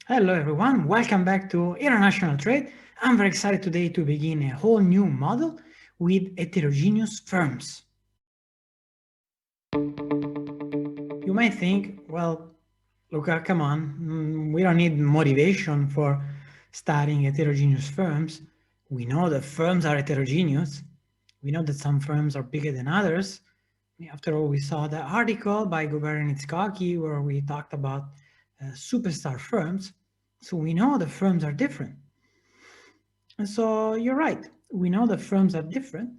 Hello everyone, welcome back to International Trade. I'm very excited today to begin a whole new model with heterogeneous firms. You might think, well, Luca, come on, we don't need motivation for studying heterogeneous firms. We know that firms are heterogeneous. We know that some firms are bigger than others. After all, we saw the article by Gobernitskaki where we talked about superstar firms. So we know the firms are different. And so you're right. We know that firms are different,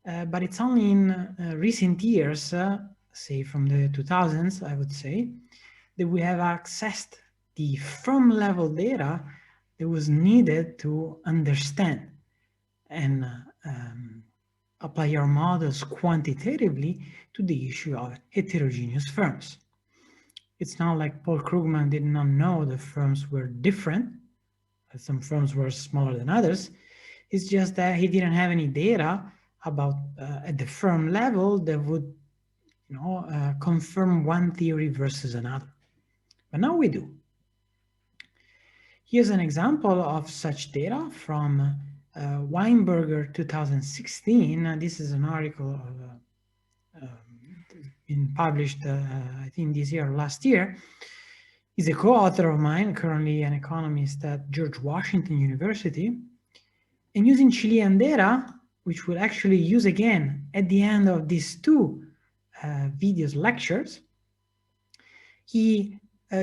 but it's only in recent years, say from the 2000s, I would say, that we have accessed the firm level data that was needed to understand and apply our models quantitatively to the issue of heterogeneous firms. It's not like Paul Krugman did not know the firms were different. Some firms were smaller than others. It's just that he didn't have any data about at the firm level that would, confirm one theory versus another. But now we do. Here's an example of such data from Weinberger 2016. This is an article of, been published, I think this year or last year. He's a co-author of mine, currently an economist at George Washington University. And using Chilean data, which we'll actually use again at the end of these two videos lectures, he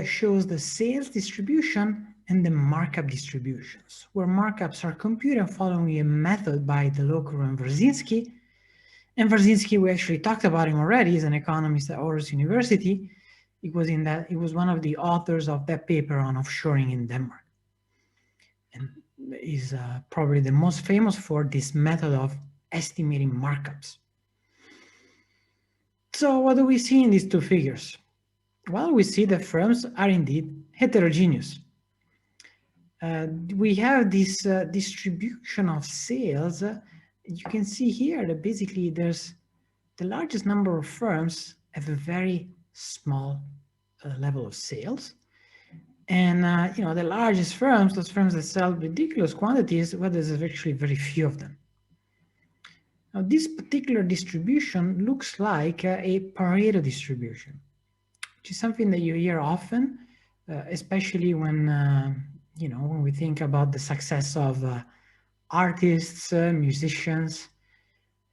shows the sales distribution and the markup distributions, where markups are computed following a method by Delocro and Wrzynski. And Wrzynski, we actually talked about him already. He's an economist at Aarhus University. He was one of the authors of that paper on offshoring in Denmark. And is probably the most famous for this method of estimating markups. So what do we see in these two figures? Well, we see that firms are indeed heterogeneous. We have this distribution of sales. You can see here that basically there's the largest number of firms have a very small level of sales. And the largest firms, those firms that sell ridiculous quantities, well, there's actually very few of them. Now, this particular distribution looks like a Pareto distribution, which is something that you hear often, especially when when we think about the success of artists, musicians.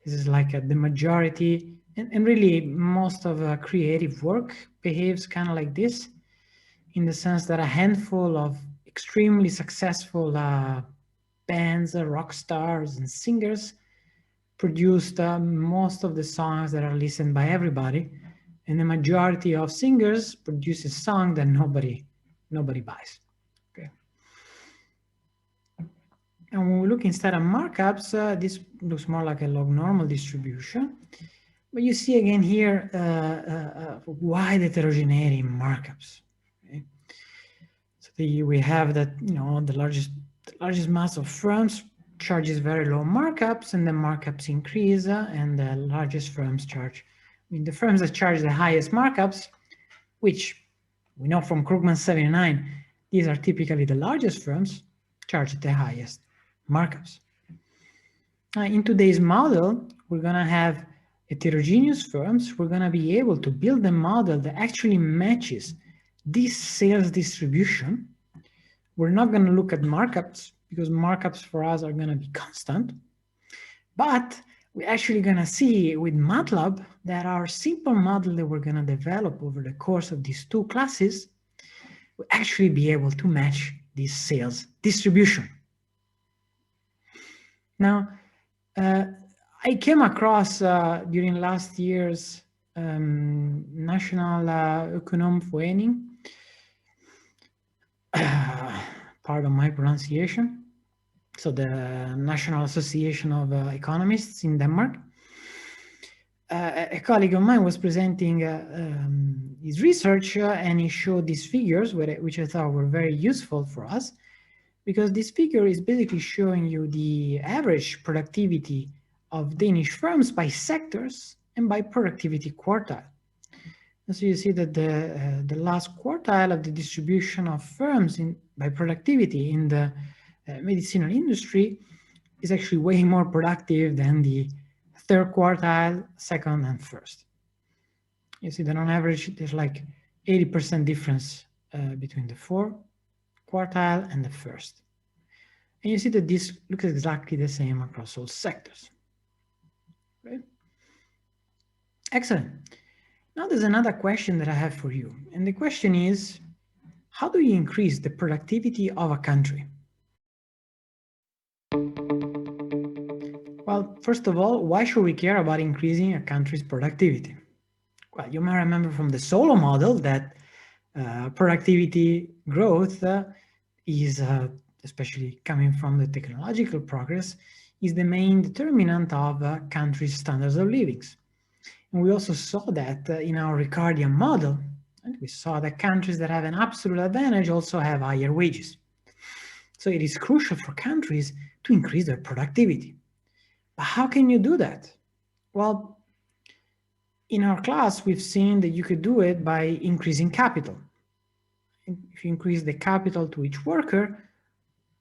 This is like the majority, and really most of creative work behaves kind of like this, in the sense that a handful of extremely successful bands, rock stars and singers produced most of the songs that are listened by everybody, and the majority of singers produce a song that nobody buys. Okay. And when we look instead at markups, this looks more like a log normal distribution. But you see again here wide heterogeneity in markups. Okay. So we have that the largest mass of firms charges very low markups, and the markups increase, and the largest firms charge. The firms that charge the highest markups, which we know from Krugman 79, these are typically the largest firms, charge the highest markups. In today's model, we're going to have heterogeneous firms. We're going to be able to build a model that actually matches this sales distribution. We're not going to look at markups because markups for us are going to be constant. But we're actually going to see with MATLAB that our simple model that we're going to develop over the course of these two classes will actually be able to match this sales distribution. Now, I came across during last year's National Ökonomverening, pardon my pronunciation, so the National Association of Economists in Denmark. A colleague of mine was presenting his research and he showed these figures, which I thought were very useful for us, because this figure is basically showing you the average productivity of Danish firms by sectors and by productivity quartile. And so you see that the last quartile of the distribution of firms by productivity in the medicinal industry is actually way more productive than the third quartile, second, and first. You see that on average, there's like 80% difference between the fourth quartile and the first. And you see that this looks exactly the same across all sectors. Right? Excellent. Now there's another question that I have for you. And the question is, how do you increase the productivity of a country? Well, first of all, why should we care about increasing a country's productivity? Well, you may remember from the solo model that productivity growth is, especially coming from the technological progress, is the main determinant of a country's standards of living. And we also saw that in our Ricardian model. And we saw that countries that have an absolute advantage also have higher wages. So it is crucial for countries to increase their productivity. But how can you do that? Well, in our class, we've seen that you could do it by increasing capital. If you increase the capital to each worker,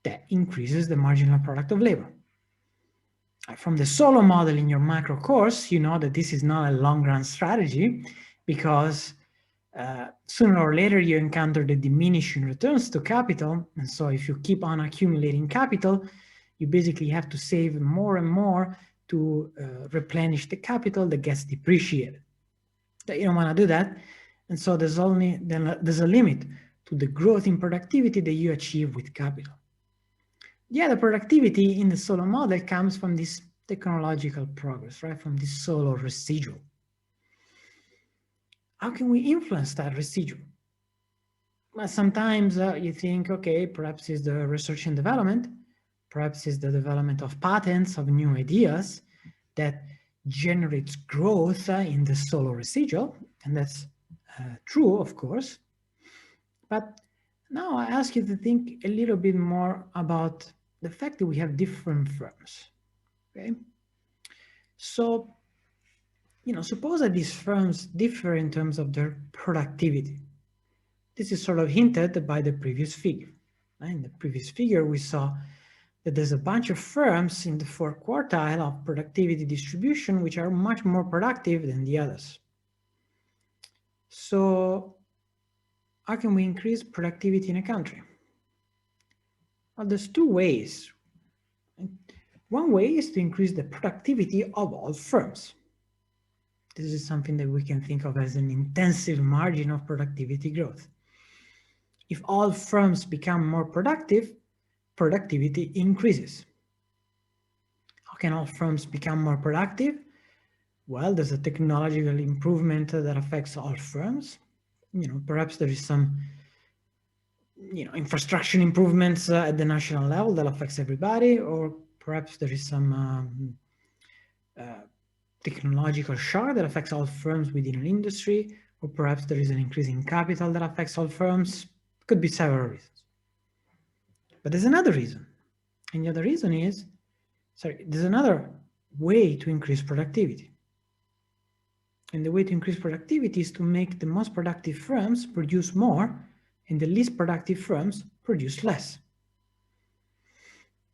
that increases the marginal product of labor. From the solo model in your macro course, you know that this is not a long-run strategy because sooner or later you encounter the diminishing returns to capital. And so if you keep on accumulating capital, you basically have to save more and more to replenish the capital that gets depreciated. You don't want to do that. And so there's a limit to the growth in productivity that you achieve with capital. Yeah, the productivity in the solo model comes from this technological progress, right? From this solo residual. How can we influence that residual? Well, sometimes you think, okay, perhaps it's the research and development, perhaps it's the development of patents, of new ideas that generates growth in the solo residual, and that's true, of course. But now I ask you to think a little bit more about the fact that we have different firms, okay? So, suppose that these firms differ in terms of their productivity. This is sort of hinted by the previous figure. Right? In the previous figure, we saw that there's a bunch of firms in the fourth quartile of productivity distribution which are much more productive than the others. So how can we increase productivity in a country? Well, there's two ways. One way is to increase the productivity of all firms. This is something that we can think of as an intensive margin of productivity growth. If all firms become more productive, productivity increases. How can all firms become more productive? Well, there's a technological improvement that affects all firms. Perhaps there is some, infrastructure improvements at the national level that affects everybody, or perhaps there is some technological shock that affects all firms within an industry, or perhaps there is an increase in capital that affects all firms. Could be several reasons. But there's another reason. And the other reason is, there's another way to increase productivity. And the way to increase productivity is to make the most productive firms produce more and the least productive firms produce less.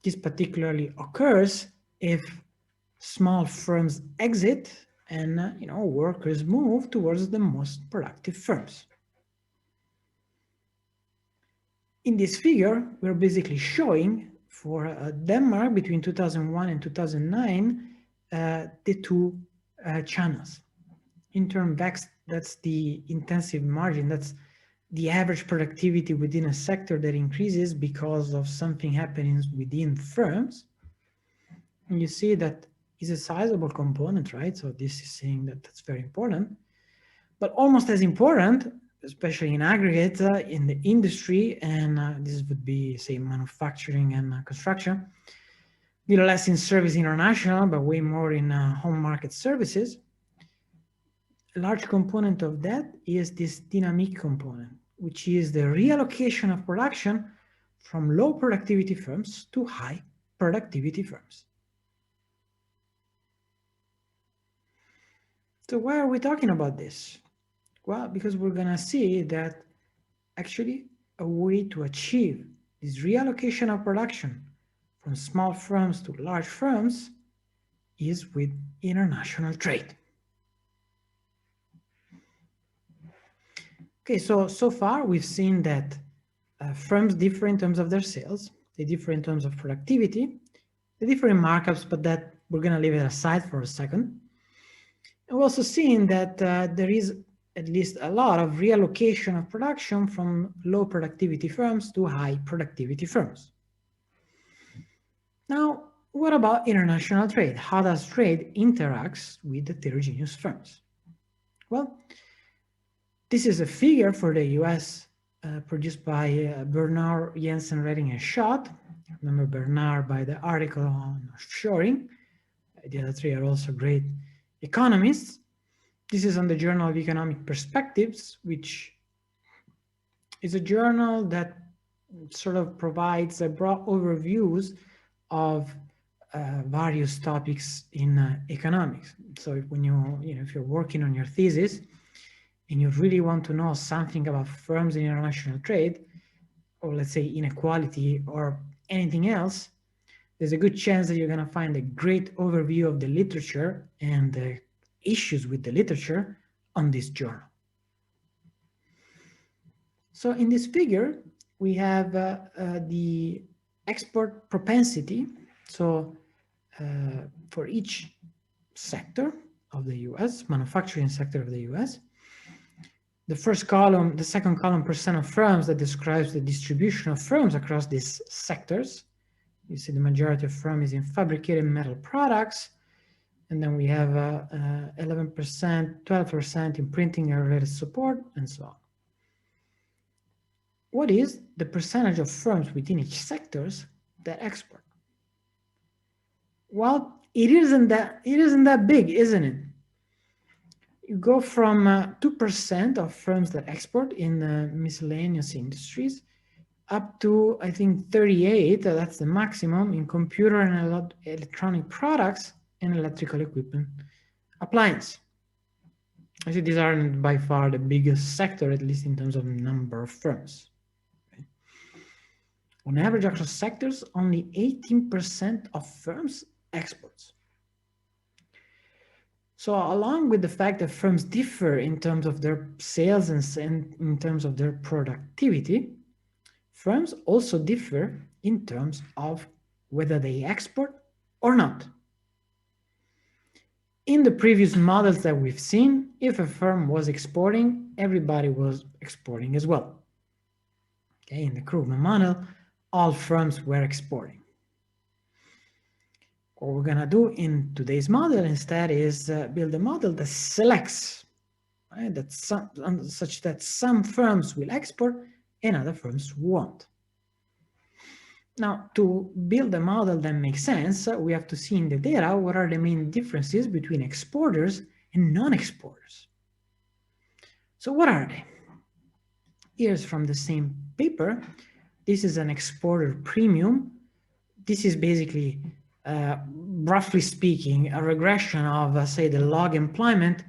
This particularly occurs if small firms exit and workers move towards the most productive firms. In this figure, we're basically showing for Denmark between 2001 and 2009 the two channels. In term VEX, that's the intensive margin, that's the average productivity within a sector that increases because of something happening within firms. And you see that is a sizable component, right? So this is saying that that's very important. But almost as important, especially in aggregate, in the industry, and this would be, say, manufacturing and construction, little less in service international, but way more in home market services. A large component of that is this dynamic component, which is the reallocation of production from low productivity firms to high productivity firms. So why are we talking about this? Well, because we're going to see that actually a way to achieve this reallocation of production from small firms to large firms is with international trade. Okay, so far we've seen that firms differ in terms of their sales, they differ in terms of productivity, they differ in markups, but that we're going to leave it aside for a second. And we're also seeing that there is at least a lot of reallocation of production from low productivity firms to high productivity firms. Now, what about international trade? How does trade interact with heterogeneous firms? Well, this is a figure for the US produced by Bernard, Jensen, Redding, and Schott. Remember Bernard by the article on offshoring. The other three are also great economists. This is on the Journal of Economic Perspectives, which is a journal that sort of provides a broad overviews of various topics in economics. So when if you're working on your thesis and you really want to know something about firms in international trade, or let's say inequality or anything else, there's a good chance that you're going to find a great overview of the literature and the issues with the literature on this journal. So in this figure, we have the export propensity. So for each sector of the US, manufacturing sector of the US, the first column, the second column, percent of firms, that describes the distribution of firms across these sectors. You see the majority of firms is in fabricated metal products. And then we have 11%, 12% in printing and related support, and so on. What is the percentage of firms within each sectors that export? Well, it isn't that big, isn't it? You go from 2% of firms that export in miscellaneous industries up to, I think, 38, that's the maximum, in computer and electronic products and electrical equipment appliance. Actually, these aren't by far the biggest sector, at least in terms of number of firms. Okay. On average, across sectors, only 18% of firms exports. So along with the fact that firms differ in terms of their sales and in terms of their productivity, firms also differ in terms of whether they export or not. In the previous models that we've seen, if a firm was exporting, everybody was exporting as well. Okay, in the Krugman model, all firms were exporting. What we're going to do in today's model instead is build a model that selects, right, such that some firms will export and other firms won't. Now, to build a model that makes sense, we have to see in the data what are the main differences between exporters and non-exporters. So what are they? Here's from the same paper. This is an exporter premium. This is basically, roughly speaking, a regression of, say, the log employment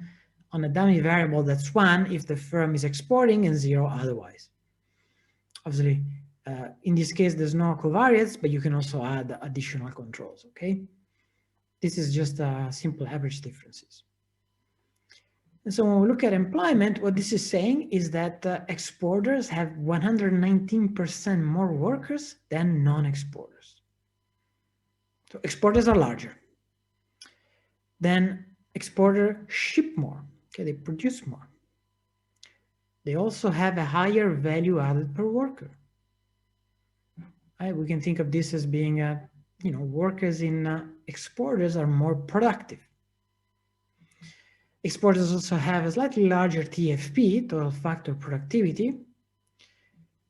on a dummy variable that's 1 if the firm is exporting and 0 otherwise. Obviously, in this case, there's no covariates, but you can also add additional controls, okay? This is just simple average differences. And so when we look at employment, what this is saying is that exporters have 119% more workers than non-exporters. So exporters are larger. Then exporters ship more, okay, they produce more. They also have a higher value added per worker. Right? We can think of this as being, workers in exporters are more productive. Exporters also have a slightly larger TFP, total factor productivity.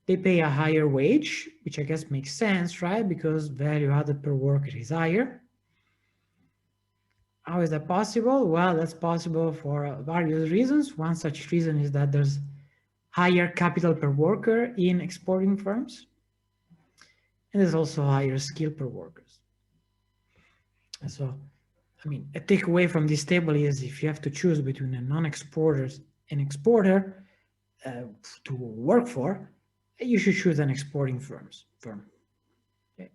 They pay a higher wage, which I guess makes sense, right? Because value added per worker is higher. How is that possible? Well, that's possible for various reasons. One such reason is that there's higher capital per worker in exporting firms. And there's also higher skill per workers. So, I mean, a takeaway from this table is if you have to choose between the non-exporters an exporter to work for, you should choose an exporting firm. Okay.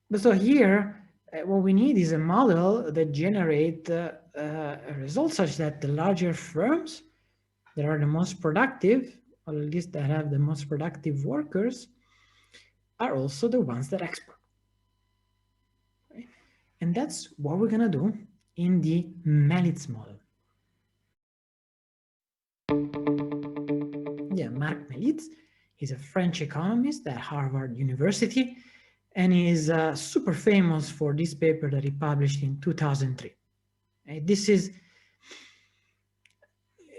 But so here, what we need is a model that generates a result such that the larger firms that are the most productive, or at least that have the most productive workers, are also the ones that export. Okay? And that's what we're going to do in the Melitz model. Yeah, Marc Melitz, he's a French economist at Harvard University, and he's super famous for this paper that he published in 2003.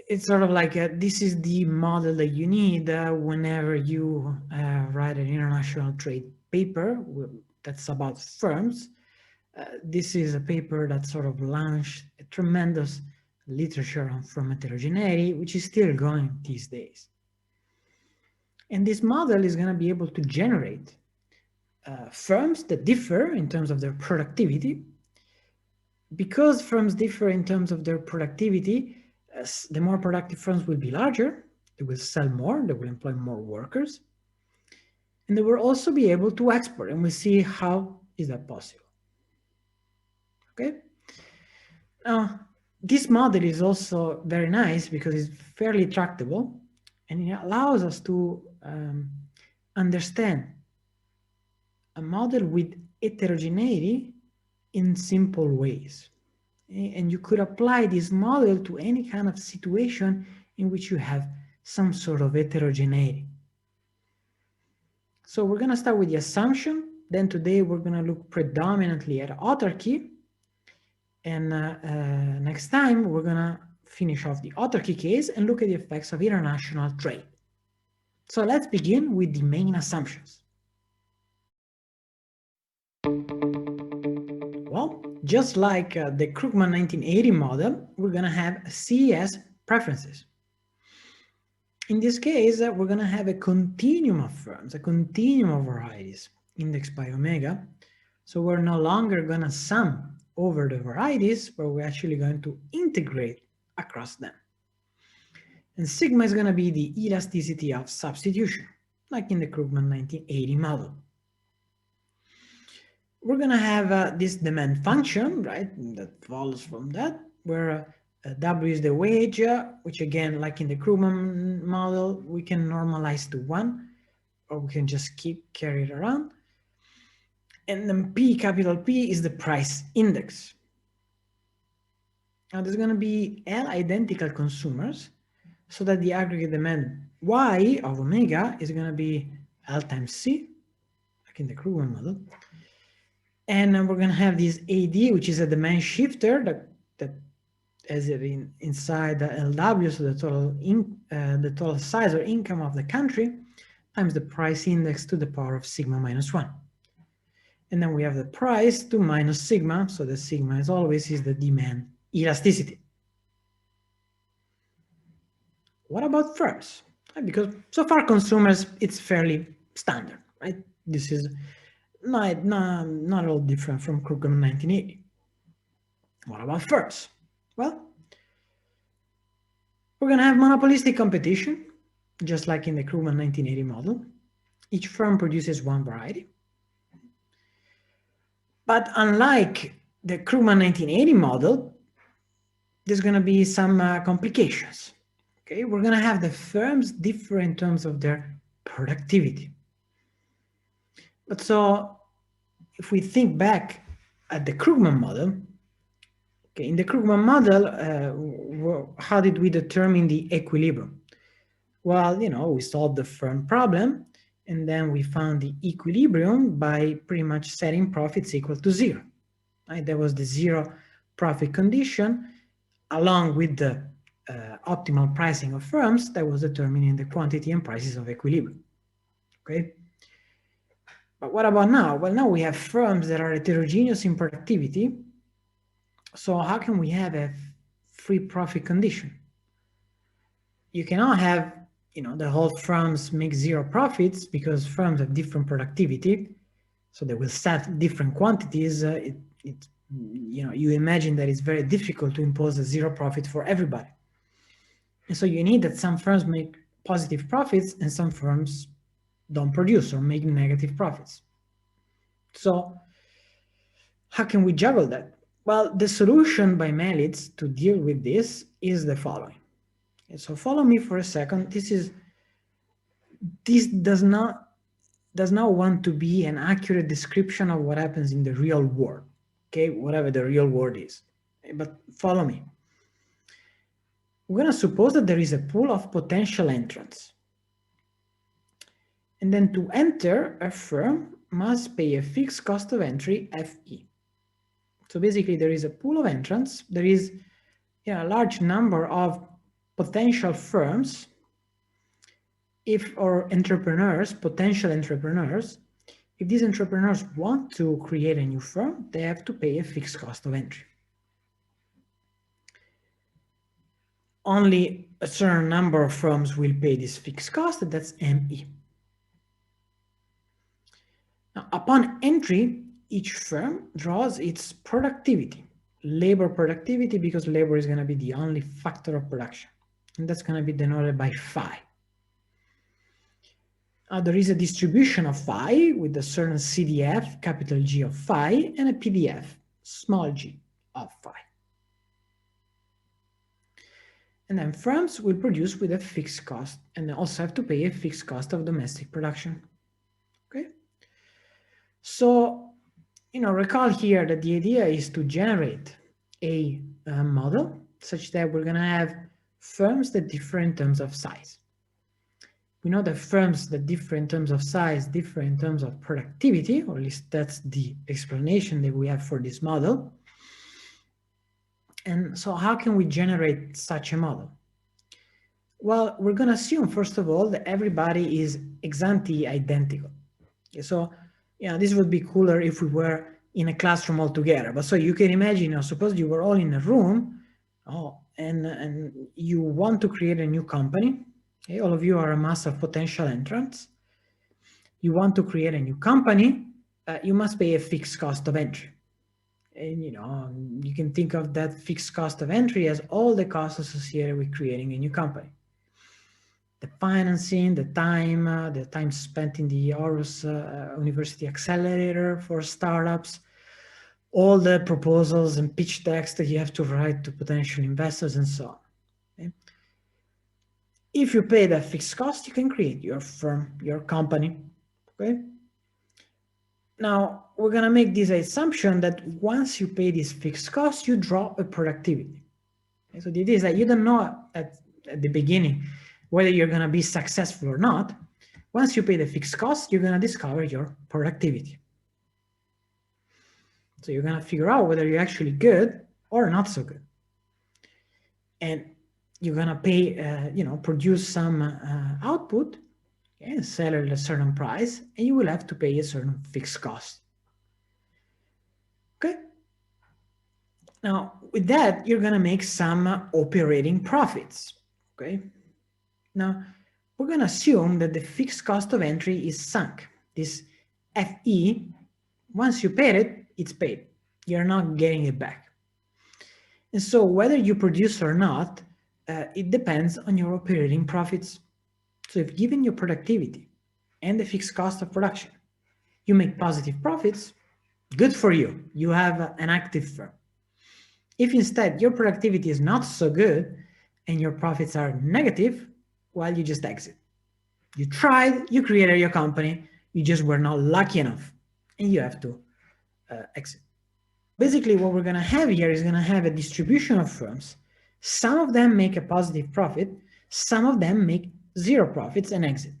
It's sort of like this is the model that you need whenever you write an international trade paper that's about firms. This is a paper that sort of launched a tremendous literature on firm heterogeneity, which is still going these days. And this model is going to be able to generate firms that differ in terms of their productivity. Because firms differ in terms of their productivity, the more productive firms will be larger, they will sell more, they will employ more workers, and they will also be able to export, and we'll see how is that possible. Okay? Now, this model is also very nice because it's fairly tractable, and it allows us to understand a model with heterogeneity in simple ways. And you could apply this model to any kind of situation in which you have some sort of heterogeneity. So we're going to start with the assumption. Then today we're going to look predominantly at autarky. And next time we're going to finish off the autarky case and look at the effects of international trade. So let's begin with the main assumptions. Well, just like the Krugman 1980 model, we're going to have CES preferences. In this case, we're going to have a continuum of firms, a continuum of varieties indexed by omega. So we're no longer going to sum over the varieties, but we're actually going to integrate across them. And sigma is going to be the elasticity of substitution, like in the Krugman 1980 model. We're going to have this demand function, right, that follows from that, where W is the wage, which again, like in the Krugman model, we can normalize to 1, or we can just keep carry it around. And then P, capital P, is the price index. Now there's going to be L identical consumers, so that the aggregate demand Y of omega is going to be L times C, like in the Krugman model. And then we're going to have this AD, which is a demand shifter that has it inside the LW, so the total size or income of the country, times the price index to the power of sigma minus 1. And then we have the price to minus sigma, so the sigma as always is the demand elasticity. What about firms? Because so far consumers, it's fairly standard, right? This is not all different from Krugman 1980. What about firms? Well, we're going to have monopolistic competition, just like in the Krugman 1980 model. Each firm produces one variety. But unlike the Krugman 1980 model, there's going to be some complications. Okay, we're going to have the firms differ in terms of their productivity. But so if we think back at the Krugman model, okay, in the Krugman model, how did we determine the equilibrium? Well, we solved the firm problem, and then we found the equilibrium by pretty much setting profits equal to 0. Right? That was the 0 profit condition, along with the optimal pricing of firms that was determining the quantity and prices of equilibrium. Okay. But what about now? Well, now we have firms that are heterogeneous in productivity. So how can we have a free profit condition? You cannot have, the whole firms make 0 profits because firms have different productivity. So they will sell different quantities. You imagine that it's very difficult to impose a 0 profit for everybody. And so you need that some firms make positive profits and some firms don't produce or make negative profits. So how can we juggle that? Well, the solution by Melitz to deal with this is the following. Okay, so follow me for a second. This does not want to be an accurate description of what happens in the real world, okay, whatever the real world is. But follow me. We're going to suppose that there is a pool of potential entrants. And then to enter, a firm must pay a fixed cost of entry, FE. So basically there is a pool of entrants. There is a large number of potential firms, potential entrepreneurs. If these entrepreneurs want to create a new firm, they have to pay a fixed cost of entry. Only a certain number of firms will pay this fixed cost, and that's ME. Now, upon entry, each firm draws its productivity, labor productivity, because labor is going to be the only factor of production, and that's going to be denoted by phi. There is a distribution of phi with a certain CDF, capital G of phi, and a PDF, small g of phi. And then firms will produce with a fixed cost, and they also have to pay a fixed cost of domestic production. Okay? So, recall here that the idea is to generate a model such that we're going to have firms that differ in terms of size. We know that firms that differ in terms of size differ in terms of productivity, or at least that's the explanation that we have for this model. And so how can we generate such a model? Well, we're going to assume, first of all, that everybody is ex ante identical. Okay, so, this would be cooler if we were in a classroom all together. But so you can imagine, suppose you were all in a room, and you want to create a new company. Okay, all of you are a mass of potential entrants. You want to create a new company, you must pay a fixed cost of entry. And you can think of that fixed cost of entry as all the costs associated with creating a new company. The financing, the time spent in the Aarhus University Accelerator for startups, all the proposals and pitch decks that you have to write to potential investors and so on. Okay? If you pay that fixed cost, you can create your firm, your company. Okay. Now, we're going to make this assumption that once you pay this fixed cost, you draw a productivity. Okay? So the idea is that you don't know at the beginning whether you're going to be successful or not. Once you pay the fixed cost, you're going to discover your productivity. So you're going to figure out whether you're actually good or not so good. And you're going to pay, produce some output, okay, sell at a certain price, and you will have to pay a certain fixed cost. Okay. Now, with that, you're going to make some operating profits. Okay. Now, we're going to assume that the fixed cost of entry is sunk. This FE, once you pay it, it's paid. You're not getting it back. And so whether you produce or not, it depends on your operating profits. So if given your productivity and the fixed cost of production, you make positive profits, good for you. You have an active firm. If instead your productivity is not so good and your profits are negative, well, you just exit. You tried, you created your company, you just were not lucky enough, and you have to exit. Basically, what we're going to have here is going to have a distribution of firms. Some of them make a positive profit, some of them make zero profits and exit.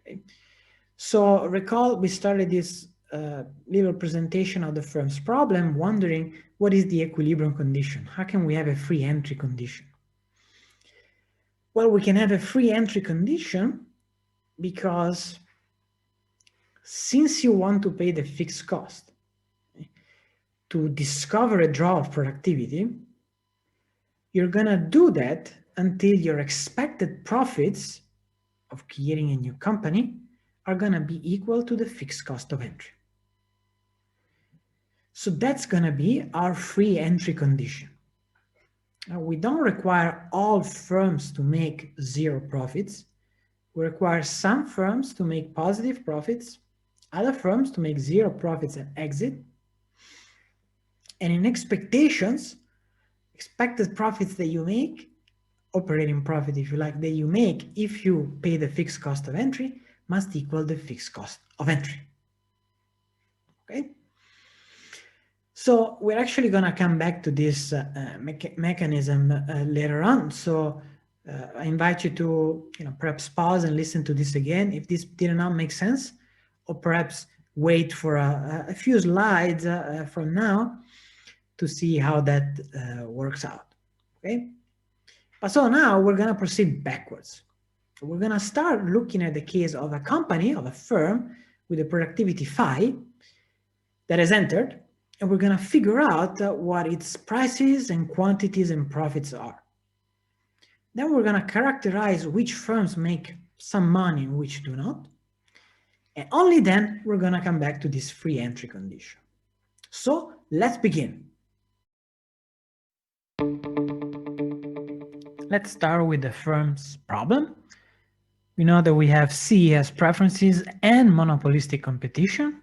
Okay. So recall we started this little presentation of the firm's problem, wondering what is the equilibrium condition? How can we have a free entry condition? Well, we can have a free entry condition because since you want to pay the fixed cost to discover a draw of productivity, you're going to do that until your expected profits of creating a new company are going to be equal to the fixed cost of entry. So that's going to be our free entry condition. We don't require all firms to make zero profits. We require some firms to make positive profits, other firms to make zero profits and exit. And in expectations, expected profits that you make, operating profit, if you like, that you make if you pay the fixed cost of entry must equal the fixed cost of entry. Okay? So we're actually going to come back to this mechanism later on. So I invite you to, perhaps pause and listen to this again if this did not make sense, or perhaps wait for a few slides from now to see how that works out. Okay. But so now we're going to proceed backwards. We're going to start looking at the case of a company, of a firm with a productivity phi that has entered, and we're going to figure out what its prices and quantities and profits are. Then we're going to characterize which firms make some money and which do not. And only then we're going to come back to this free entry condition. So let's begin. Let's start with the firm's problem. We know that we have C as preferences and monopolistic competition.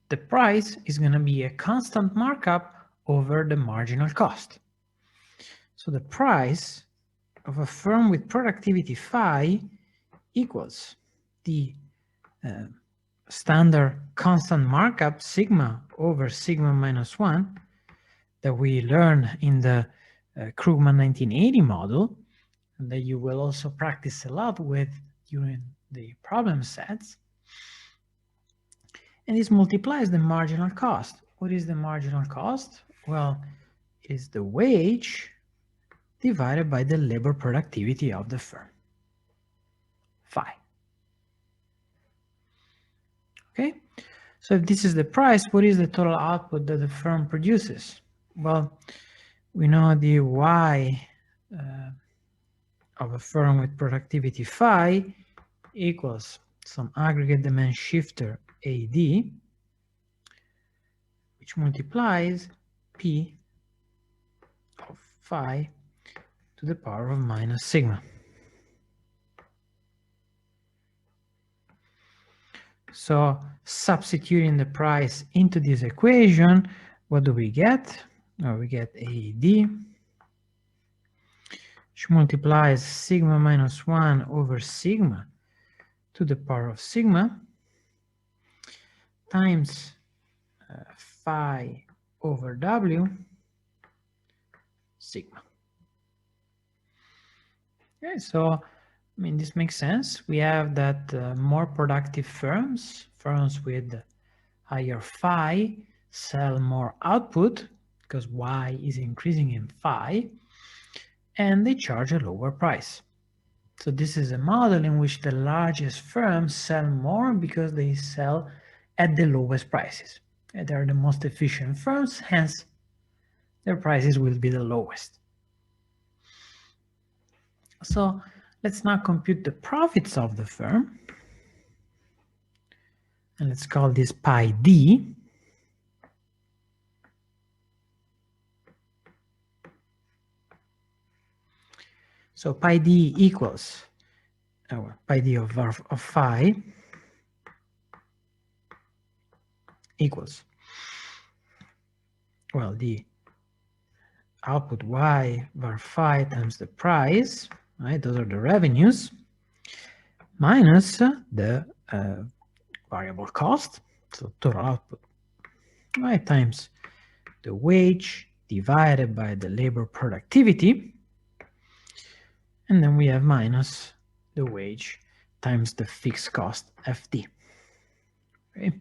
The price is going to be a constant markup over the marginal cost. So the price of a firm with productivity phi equals the standard constant markup sigma over sigma minus 1 that we learned in the Krugman 1980 model, and that you will also practice a lot with during the problem sets. And this multiplies the marginal cost. What is the marginal cost? Well, it is the wage divided by the labor productivity of the firm, phi. Okay, so if this is the price, what is the total output that the firm produces? Well, we know the Y of a firm with productivity phi equals some aggregate demand shifter AD, which multiplies P of phi to the power of minus sigma. So substituting the price into this equation, what do we get? Well, we get AD, which multiplies sigma minus 1 over sigma to the power of sigma times phi over W sigma. Okay, so I mean, this makes sense. We have that more productive firms with higher phi sell more output because Y is increasing in phi, and they charge a lower price. So this is a model in which the largest firms sell more because they sell at the lowest prices. They are the most efficient firms, hence their prices will be the lowest. So let's now compute the profits of the firm. And let's call this pi d. So pi d equals pi d of phi equals, well, the output y var phi times the price, right? Those are the revenues, minus the variable cost, so total output, right, times the wage divided by the labor productivity, and then we have minus the wage times the fixed cost FD. Okay.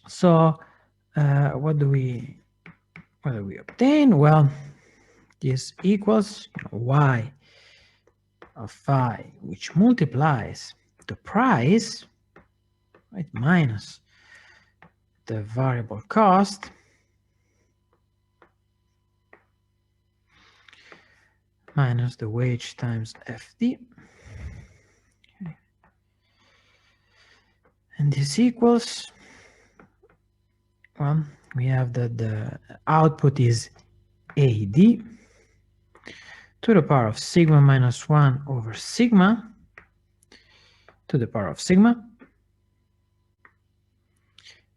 So what do we obtain? Well, this equals y of phi, which multiplies the price, right, minus the variable cost minus the wage times FD, And this equals, well, we have that the output is AD to the power of sigma minus 1 over sigma to the power of sigma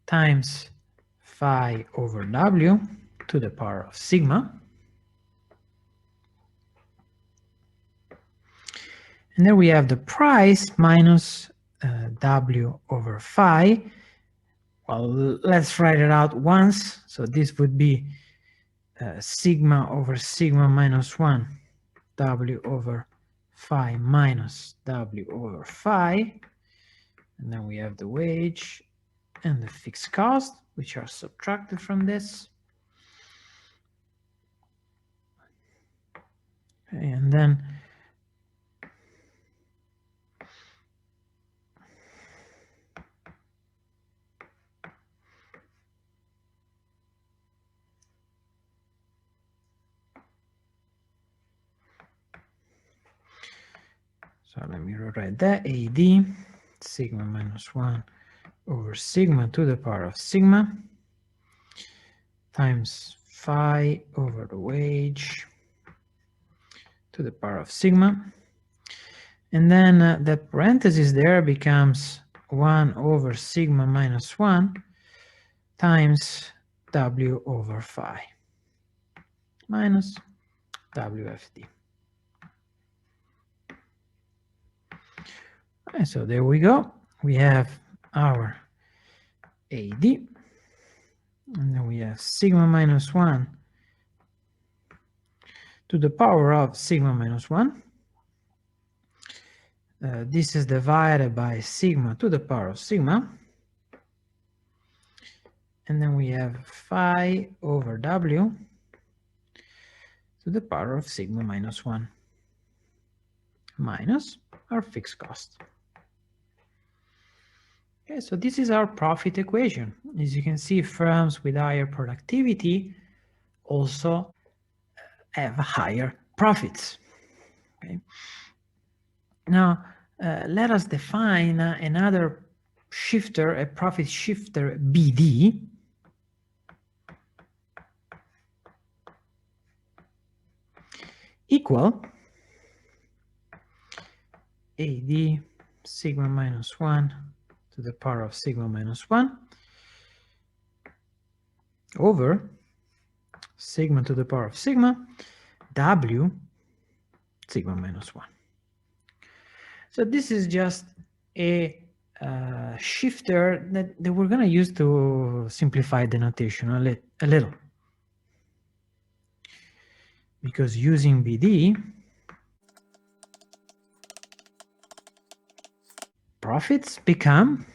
times phi over W to the power of sigma. And then we have the price minus W over phi. Well, let's write it out once. So this would be sigma over sigma minus 1, W over phi minus W over phi. And then we have the wage and the fixed cost, which are subtracted from this. Okay, and then so let me rewrite that. AD sigma minus 1 over sigma to the power of sigma times phi over the wage to the power of sigma. And then the parenthesis there becomes 1 over sigma minus 1 times W over phi minus WFD. And so there we go. We have our AD, and then we have sigma minus 1 to the power of sigma minus 1. This is divided by sigma to the power of sigma. And then we have phi over W to the power of sigma minus 1 minus our fixed cost. Okay, so this is our profit equation. As you can see, firms with higher productivity also have higher profits. Okay. Now, let us define another shifter, a profit shifter BD. Equal AD sigma minus 1 to the power of sigma minus 1 over sigma to the power of sigma W sigma minus 1. So this is just a shifter that we're going to use to simplify the notation a little. Because using BD, profits become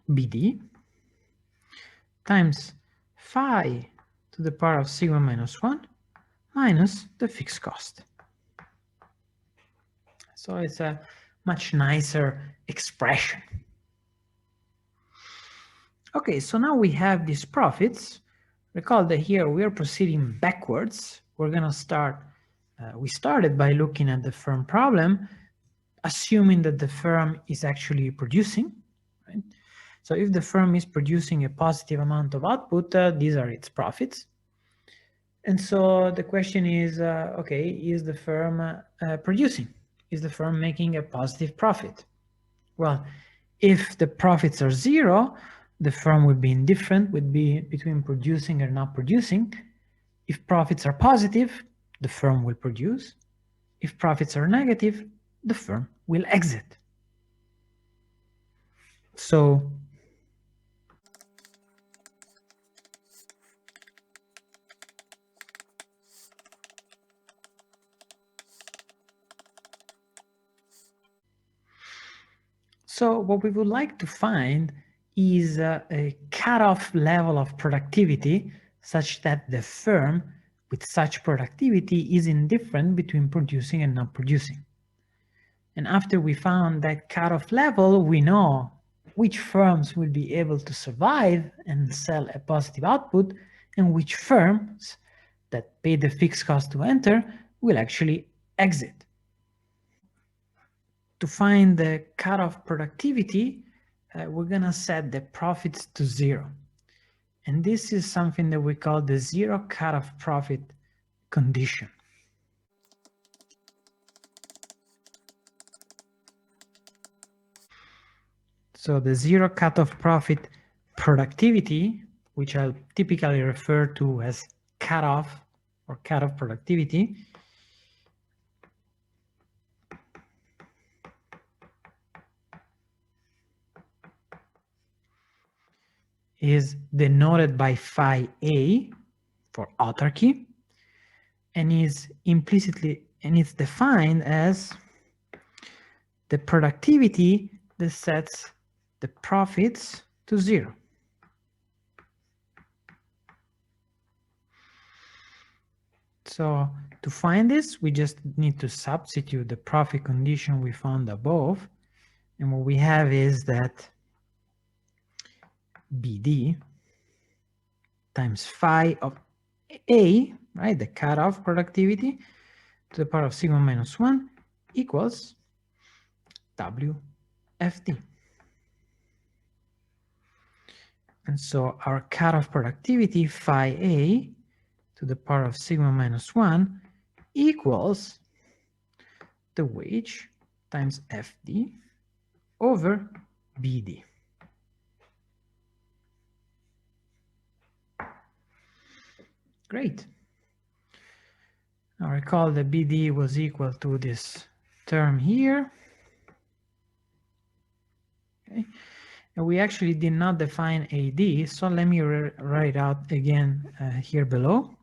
BD times phi to the power of sigma minus 1 minus the fixed cost. So it's a much nicer expression. Okay, so now we have these profits. Recall that here we are proceeding backwards. We're going to start, we started by looking at the firm problem, assuming that the firm is actually producing, right? So if the firm is producing a positive amount of output, these are its profits. And so the question is, okay, is the firm producing? Is the firm making a positive profit? Well, if the profits are zero, the firm would be indifferent, would be between producing and not producing. If profits are positive, the firm will produce. If profits are negative, the firm will exit. So what we would like to find is a cutoff level of productivity such that the firm with such productivity is indifferent between producing and not producing. And after we found that cutoff level, we know which firms will be able to survive and sell a positive output and which firms that pay the fixed cost to enter will actually exit. To find the cutoff productivity, we're going to set the profits to 0. And this is something that we call the zero cutoff profit condition. So the zero cutoff profit productivity, which I'll typically refer to as cutoff or cutoff productivity, is denoted by phi A for autarky, and is implicitly, and it's defined as the productivity that sets the profits to 0. So to find this, we just need to substitute the profit condition we found above. And what we have is that BD times phi of A, right, the cutoff productivity, to the power of sigma minus 1 equals WFD. And so our cutoff productivity, phi A, to the power of sigma minus 1 equals the wage times FD over BD. Great. Now recall that BD was equal to this term here. Okay. And we actually did not define AD, so let me write out again here below.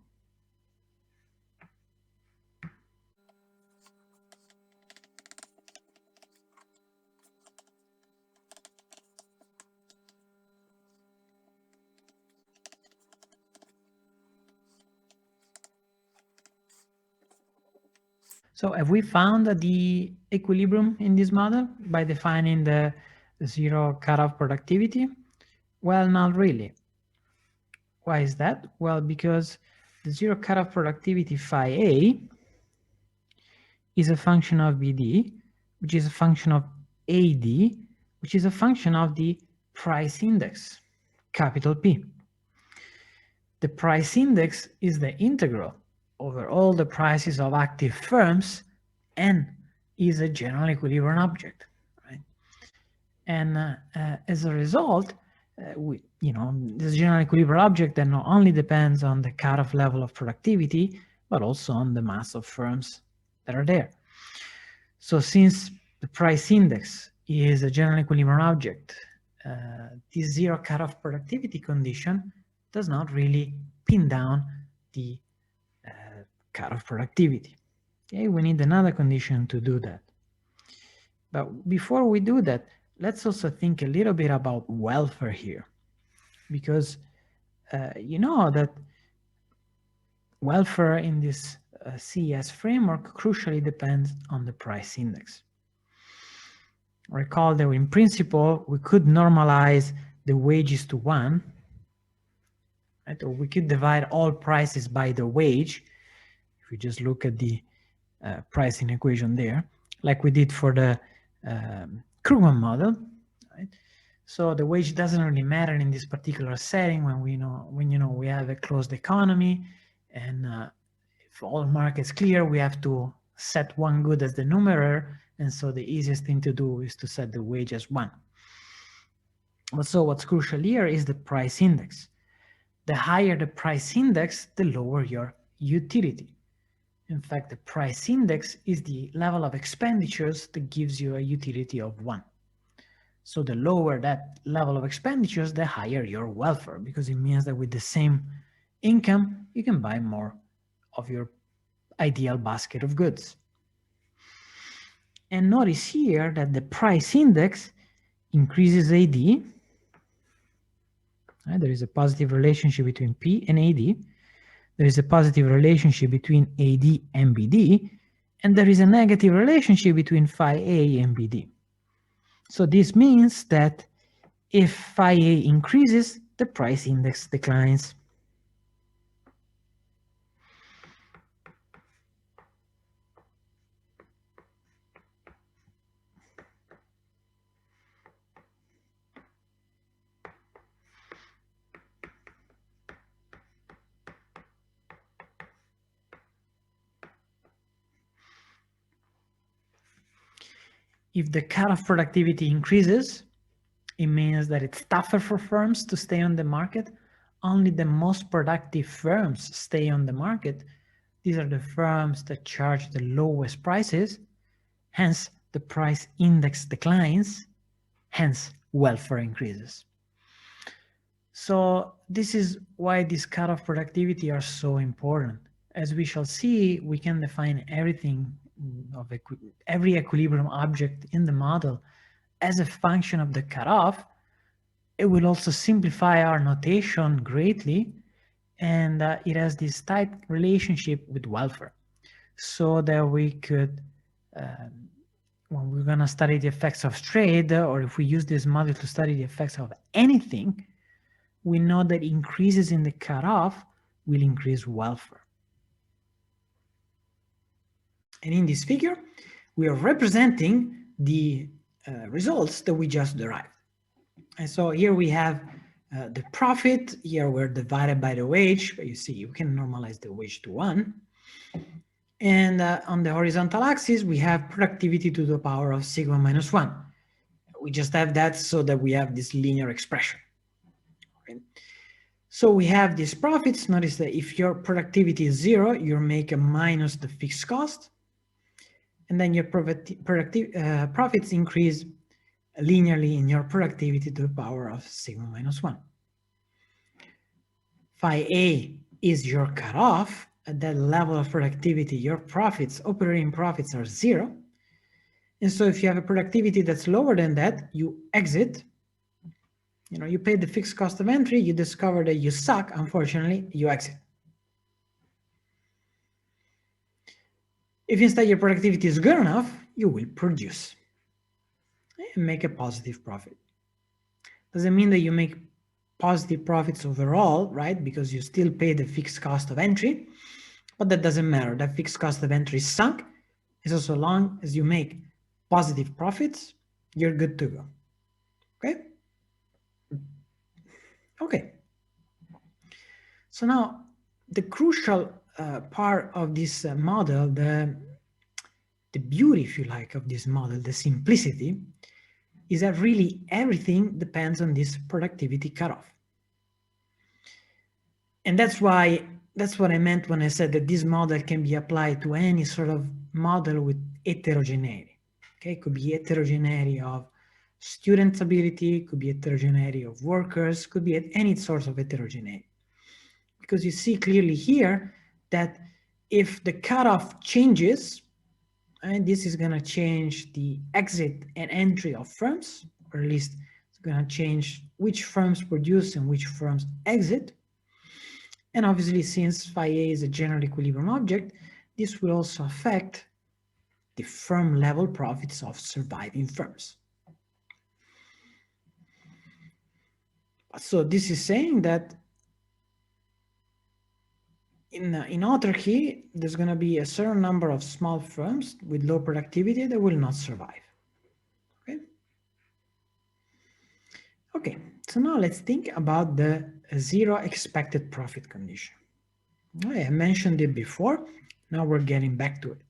So have we found the equilibrium in this model by defining the zero cutoff productivity? Well, not really. Why is that? Well, because the zero cutoff productivity phi A is a function of BD, which is a function of AD, which is a function of the price index, capital P. The price index is the integral over all the prices of active firms and is a general equilibrium object, right? And as a result, this general equilibrium object that not only depends on the cutoff level of productivity, but also on the mass of firms that are there. So since the price index is a general equilibrium object, this zero cutoff productivity condition does not really pin down the cutoff productivity. Okay, we need another condition to do that. But before we do that, let's also think a little bit about welfare here, because you know that welfare in this CES framework crucially depends on the price index. Recall that in principle, we could normalize the wages to 1, right? Or we could divide all prices by the wage. If we just look at the pricing equation there, like we did for the Krugman model, right? So the wage doesn't really matter in this particular setting when we have a closed economy, and if all markets clear, we have to set one good as the numerator, and so the easiest thing to do is to set the wage as 1. So what's crucial here is the price index. The higher the price index, the lower your utility. In fact, the price index is the level of expenditures that gives you a utility of 1. So the lower that level of expenditures, the higher your welfare, because it means that with the same income, you can buy more of your ideal basket of goods. And notice here that the price index increases AD. Right? There is a positive relationship between P and AD. There is a positive relationship between AD and BD, and there is a negative relationship between phi A and BD. So this means that if phi A increases, the price index declines. If the cutoff productivity increases, it means that it's tougher for firms to stay on the market. Only the most productive firms stay on the market. These are the firms that charge the lowest prices. Hence, the price index declines. Hence, welfare increases. So this is why these cutoff productivity are so important. As we shall see, we can define everything of every equilibrium object in the model as a function of the cutoff. It will also simplify our notation greatly, and it has this tight relationship with welfare, so that we could, when we're going to study the effects of trade, or if we use this model to study the effects of anything, we know that increases in the cutoff will increase welfare. And in this figure, we are representing the results that we just derived. And so here we have the profit. Here we're divided by the wage, but you see you can normalize the wage to 1. And on the horizontal axis, we have productivity to the power of sigma minus 1. We just have that so that we have this linear expression. Okay. So we have these profits. Notice that if your productivity is 0, you make a minus the fixed cost. And then your profits increase linearly in your productivity to the power of sigma minus 1. Phi A is your cutoff. At that level of productivity, your profits, operating profits, are 0. And so if you have a productivity that's lower than that, you exit. You pay the fixed cost of entry, you discover that you suck, unfortunately, you exit. If instead your productivity is good enough, you will produce and make a positive profit. Doesn't mean that you make positive profits overall, right? Because you still pay the fixed cost of entry, but that doesn't matter. That fixed cost of entry is sunk. So so long as you make positive profits, you're good to go. Okay? Okay. So now the crucial part of this model, the beauty, if you like, of this model, the simplicity, is that really everything depends on this productivity cutoff. And that's what I meant when I said that this model can be applied to any sort of model with heterogeneity. Okay, it could be heterogeneity of student ability, could be heterogeneity of workers, could be any source of heterogeneity. Because you see clearly here that if the cutoff changes, and this is going to change the exit and entry of firms, or at least it's going to change which firms produce and which firms exit. And obviously, since phi A is a general equilibrium object, this will also affect the firm level profits of surviving firms. So this is saying that in autarky, there's going to be a certain number of small firms with low productivity that will not survive. Okay. Okay. So now let's think about the 0 expected profit condition. I mentioned it before. Now we're getting back to it.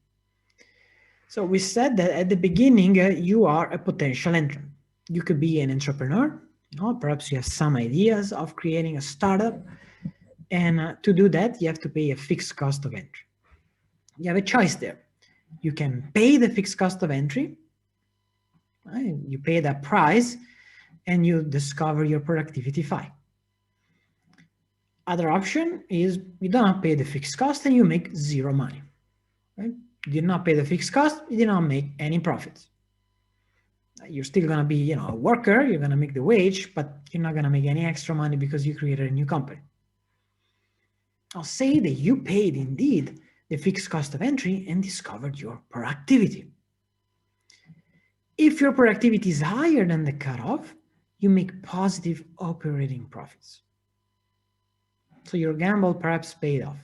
So we said that at the beginning, you are a potential entrant. You could be an entrepreneur, or perhaps you have some ideas of creating a startup. And to do that, you have to pay a fixed cost of entry. You have a choice there. You can pay the fixed cost of entry. Right? You pay that price and you discover your productivity phi. Other option is you do not pay the fixed cost and you make 0 money. Right? You did not pay the fixed cost, you did not make any profits. You're still going to be, a worker, you're going to make the wage, but you're not going to make any extra money because you created a new company. I'll say that you paid indeed the fixed cost of entry and discovered your productivity. If your productivity is higher than the cutoff, you make positive operating profits. So your gamble perhaps paid off.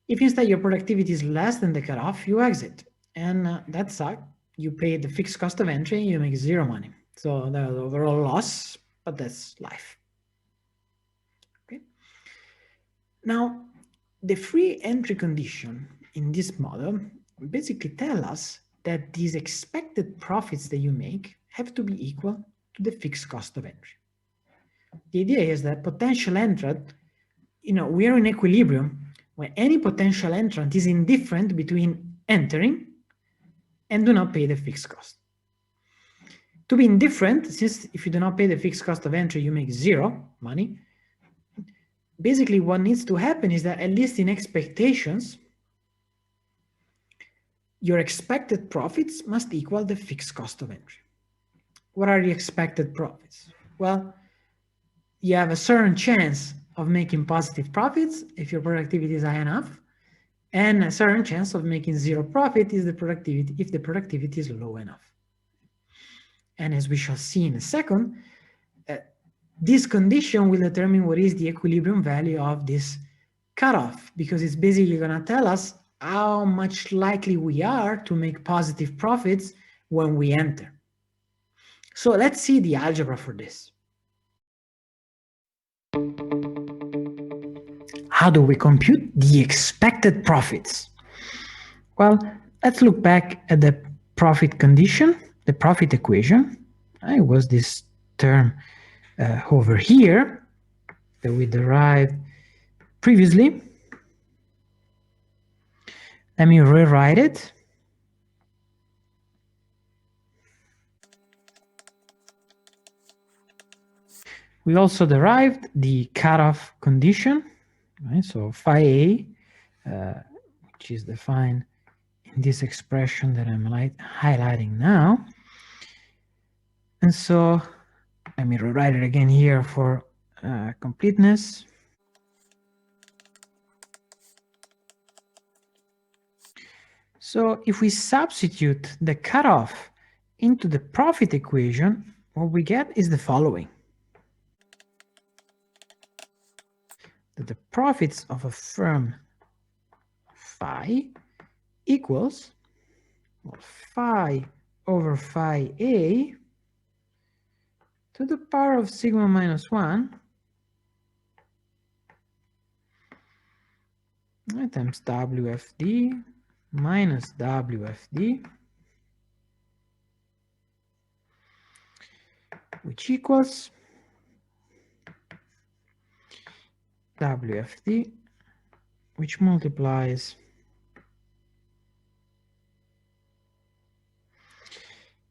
If instead your productivity is less than the cutoff, you exit. And that sucks. You pay the fixed cost of entry, you make 0 money. So there's overall loss, but that's life. Okay. Now, the free entry condition in this model basically tell us that these expected profits that you make have to be equal to the fixed cost of entry. The idea is that potential entrant, we are in equilibrium when any potential entrant is indifferent between entering and do not pay the fixed cost. To be indifferent, since if you do not pay the fixed cost of entry, you make zero money. Basically, what needs to happen is that at least in expectations, your expected profits must equal the fixed cost of entry. What are the expected profits? Well, you have a certain chance of making positive profits if your productivity is high enough, and a certain chance of making zero profit is if the productivity is low enough. And as we shall see in a second, this condition will determine what is the equilibrium value of this cutoff, because it's basically going to tell us how much likely we are to make positive profits when we enter. So let's see the algebra for this. How do we compute the expected profits? Well, let's look back at the profit condition, the profit equation. It was this term over here that we derived previously. Let me rewrite it. We also derived the cutoff condition, right? So phi A, which is defined in this expression that I'm highlighting now. And so let me rewrite it again here for completeness. So if we substitute the cutoff into the profit equation, what we get is the following. That the profits of a firm phi equals phi over phi A to the power of sigma minus 1 times WFD minus WFD, which equals WFD, which multiplies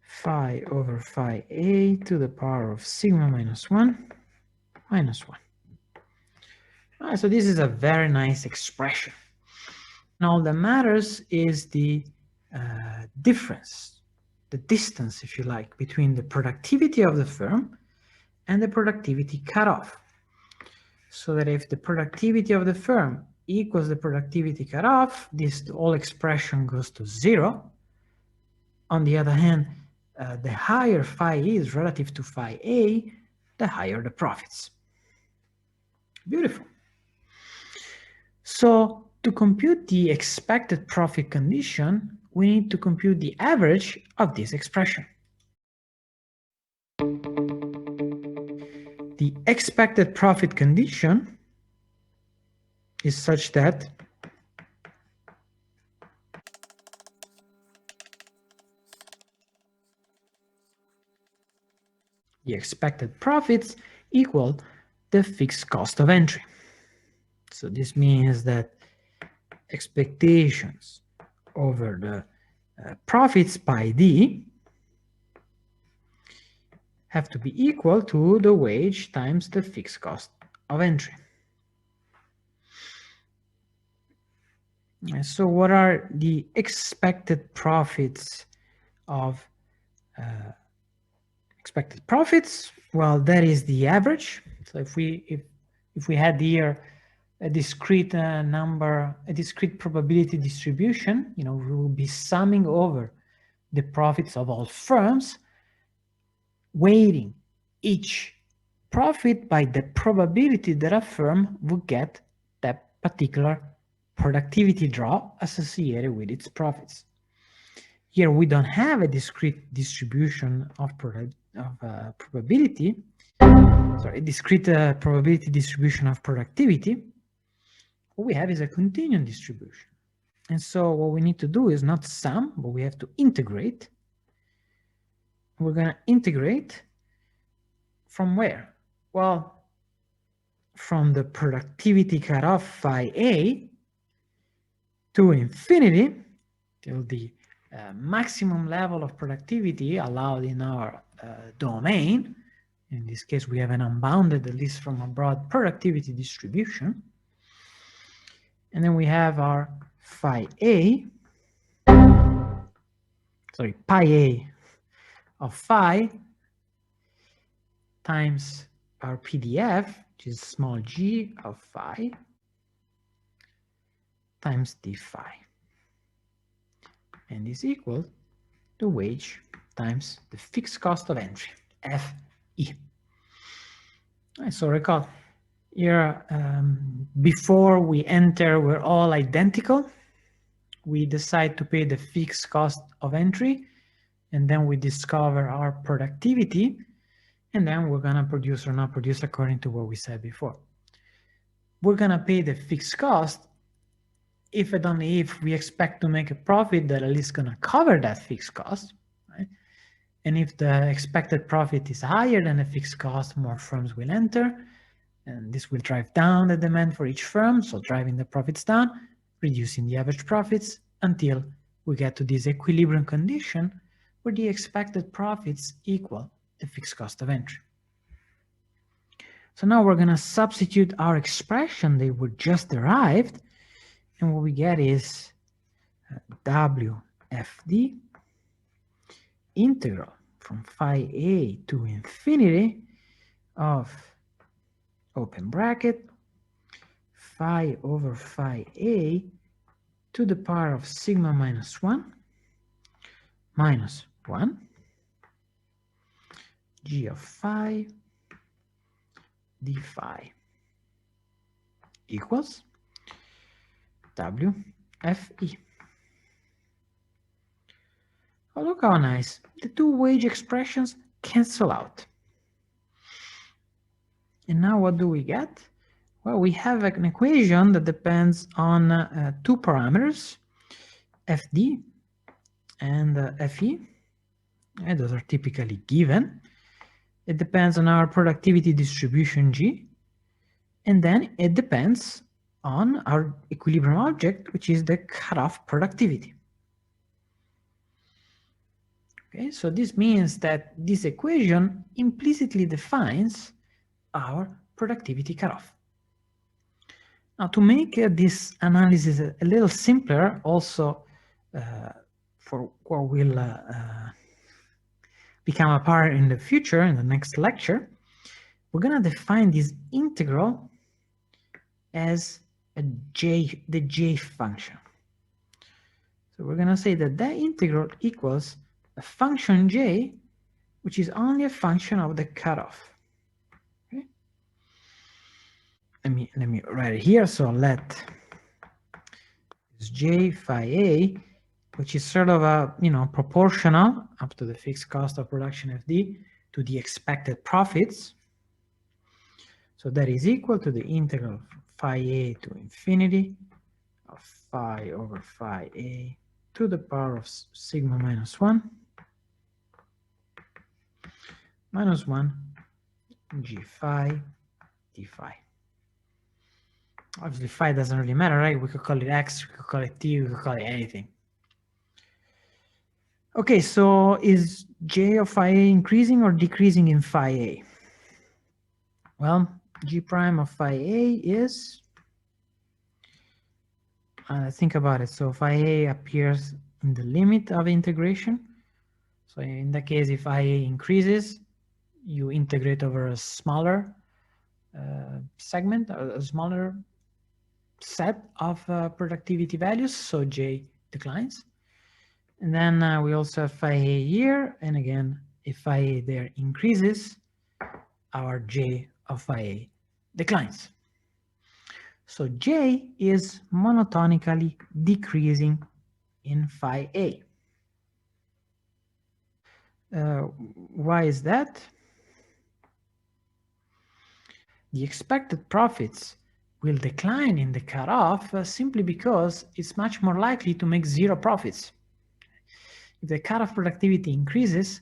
phi over phi A to the power of sigma minus 1 minus 1. So this is a very nice expression. And all that matters is the difference, the distance, if you like, between the productivity of the firm and the productivity cutoff. So that if the productivity of the firm equals the productivity cutoff, this whole expression goes to 0. On the other hand, the higher phi is relative to phi A, the higher the profits. Beautiful. So to compute the expected profit condition, we need to compute the average of this expression. The expected profit condition is such that the expected profits equal the fixed cost of entry. So this means that expectations over the profits by D have to be equal to the wage times the fixed cost of entry. And so what are the expected profits of expected profits? Well, that is the average. So if we had here a discrete number, a discrete probability distribution, we will be summing over the profits of all firms, weighting each profit by the probability that a firm would get that particular productivity draw associated with its profits. Here we don't have a discrete distribution of probability, sorry, a discrete probability distribution of productivity. What we have is a continuum distribution. And so what we need to do is not sum, but we have to integrate. We're going to integrate from where? Well, from the productivity cutoff phi A to infinity till the maximum level of productivity allowed in our domain. In this case, we have an unbounded, at least from a broad productivity distribution. And then we have our phi A, sorry, pi A of phi times our PDF, which is small g of phi, times d phi. And is equal to wage times the fixed cost of entry, FE. So recall, here, before we enter, we're all identical. We decide to pay the fixed cost of entry, and then we discover our productivity, and then we're gonna produce or not produce according to what we said before. We're gonna pay the fixed cost if and only if we expect to make a profit that at least gonna cover that fixed cost, right? And if the expected profit is higher than the fixed cost, more firms will enter, and this will drive down the demand for each firm, so driving the profits down, reducing the average profits until we get to this equilibrium condition where the expected profits equal the fixed cost of entry. So now we're going to substitute our expression that we just derived, and what we get is WFD integral from phi A to infinity of open bracket phi over phi A to the power of sigma minus 1 minus 1 g of phi d phi equals WFE. Oh, look how nice. The two wage expressions cancel out. And now what do we get? Well, we have an equation that depends on two parameters, FD and FE. And those are typically given. It depends on our productivity distribution G. And then it depends on our equilibrium object, which is the cutoff productivity. Okay, so this means that this equation implicitly defines our productivity cutoff. Now, to make this analysis a little simpler, also for what will become apart in the future, in the next lecture, we're going to define this integral as the J function. So we're going to say that that integral equals a function J, which is only a function of the cutoff. Okay? Let me write it here. So let this J phi A, which is sort of a, proportional up to the fixed cost of production FD to the expected profits. So that is equal to the integral of phi A to infinity of phi over phi A to the power of sigma minus 1 minus 1 g phi d phi. Obviously, phi doesn't really matter, right? We could call it x, we could call it t, we could call it anything. Okay, so is J of phi A increasing or decreasing in phi A? Well, G prime of phi A is, think about it. So phi A appears in the limit of integration. So in that case, if phi A increases, you integrate over a smaller segment, a smaller set of productivity values. So J declines. And then we also have phi A here. And again, if phi A there increases, our J of phi A declines. So J is monotonically decreasing in phi A. Why is that? The expected profits will decline in the cutoff simply because it's much more likely to make zero profits. If the cutoff productivity increases,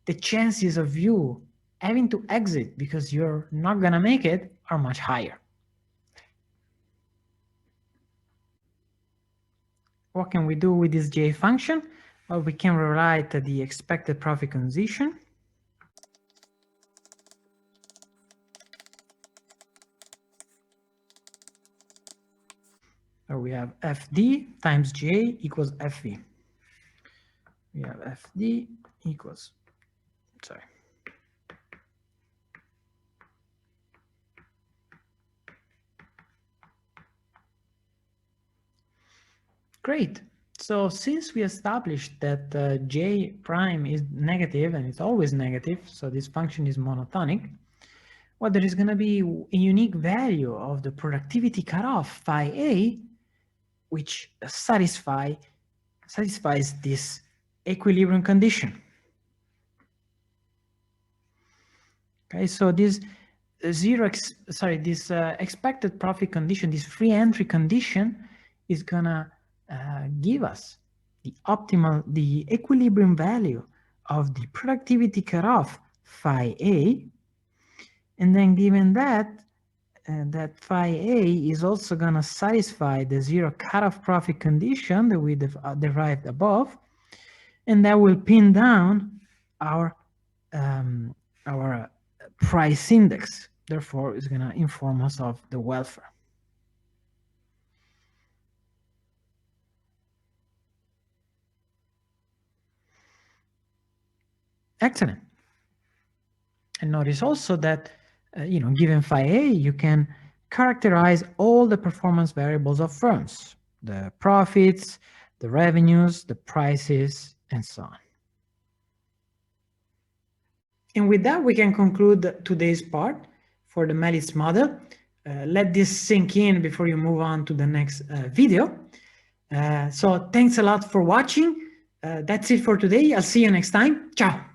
the chances of you having to exit because you're not gonna make it are much higher. What can we do with this J function? Well, we can rewrite the expected profit condition. So we have FD times J equals FV. We have FD equals, sorry. Great. So since we established that J prime is negative and it's always negative, so this function is monotonic, well, there is going to be a unique value of the productivity cutoff phi A, which satisfies this equilibrium condition. Okay, so this expected profit condition, this free entry condition, is gonna give us the equilibrium value of the productivity cutoff phi A, and then given that that phi A is also gonna satisfy the zero cutoff profit condition that we derived above, and that will pin down our price index. Therefore, it's gonna inform us of the welfare. Excellent. And notice also that, given phi A, you can characterize all the performance variables of firms, the profits, the revenues, the prices, and so on. And with that, we can conclude today's part for the Melitz model. Let this sink in before you move on to the next video. So thanks a lot for watching. That's it for today. I'll see you next time. Ciao.